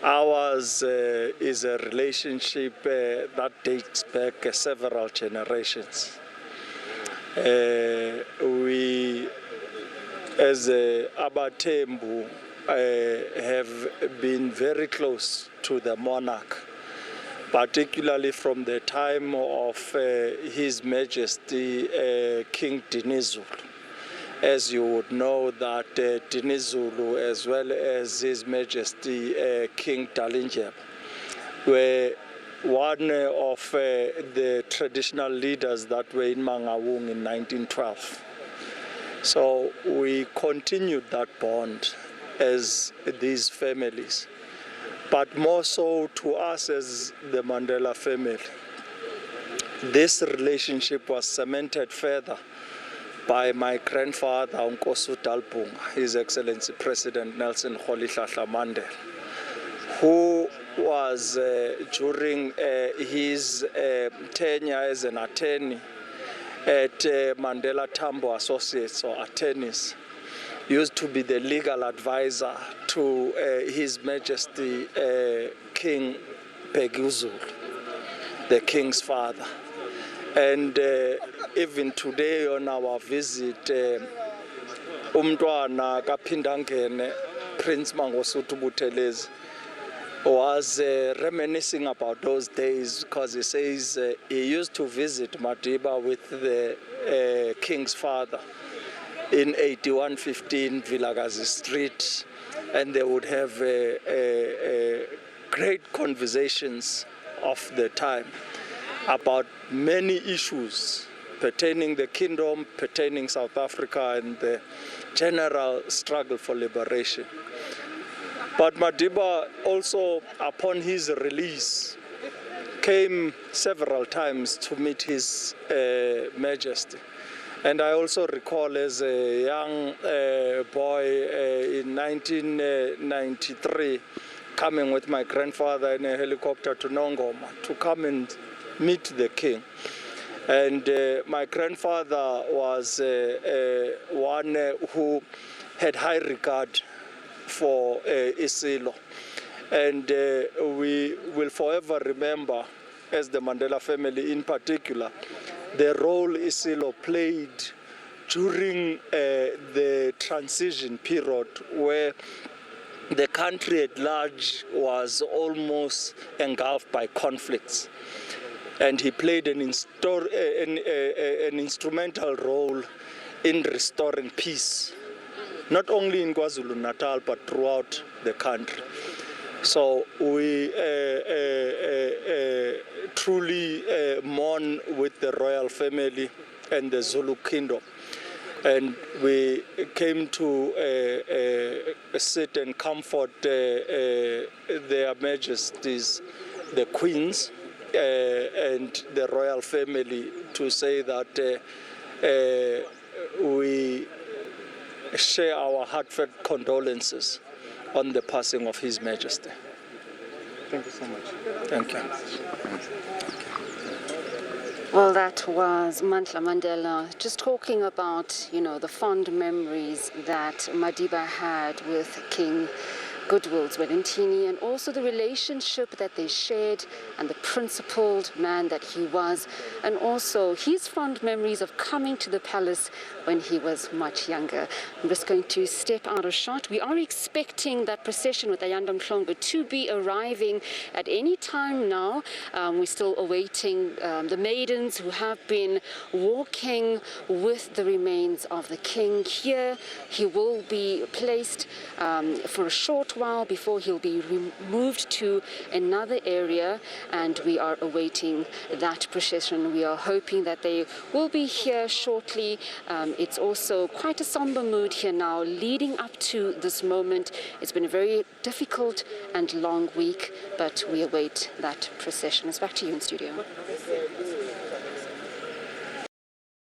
Ours is a relationship that dates back several generations. We, as Abatembu, have been very close to the monarch, particularly from the time of His Majesty King Dinizulu. As you would know that Dinizulu, as well as His Majesty King Dalindyebo, were one of the traditional leaders that were in Mangaung in 1912. So we continued that bond as these families, but more so to us as the Mandela family. This relationship was cemented further by my grandfather, Nkosi Dalpunga, His Excellency President Nelson Rolihlahla Mandela, who was during his tenure as an attorney at Mandela Tambo Associates, or attorneys, used to be the legal advisor to His Majesty King kaBhekuzulu, the king's father. And even today on our visit, umntwana kaPhindangene, Prince Mangosuthu Buthelezi, was reminiscing about those days, because he says he used to visit Madiba with the king's father in 8115 Vilakazi Street, and they would have great conversations of the time about many issues pertaining the kingdom, pertaining South Africa, and the general struggle for liberation. But Madiba also, upon his release, came several times to meet His Majesty. And I also recall as a young boy in 1993, coming with my grandfather in a helicopter to Nongoma to come and meet the king. And my grandfather was one who had high regard for Isilo. And we will forever remember, as the Mandela family in particular, the role Isilo played during the transition period, where the country at large was almost engulfed by conflicts. And he played an instrumental role in restoring peace, not only in KwaZulu-Natal, but throughout the country. So we truly mourn with the royal family and the Zulu kingdom. And we came to sit and comfort their majesties, the queens, and the royal family, to say that we share our heartfelt condolences on the passing of His Majesty. Thank you so much. Thank you. Well, that was Mandla Mandela just talking about, the fond memories that Madiba had with King Goodwill Zwelithini, and also the relationship that they shared and the principled man that he was, and also his fond memories of coming to the palace when he was much younger. I'm just going to step out of shot. We are expecting that procession with Ayanda Mhlongo to be arriving at any time now. We're still awaiting the maidens who have been walking with the remains of the king here. He will be placed for a short while before he'll be moved to another area, and we are awaiting that procession. We are hoping that they will be here shortly. It's also quite a somber mood here now leading up to this moment. It's been a very difficult and long week, but we await that procession. It's back to you in studio.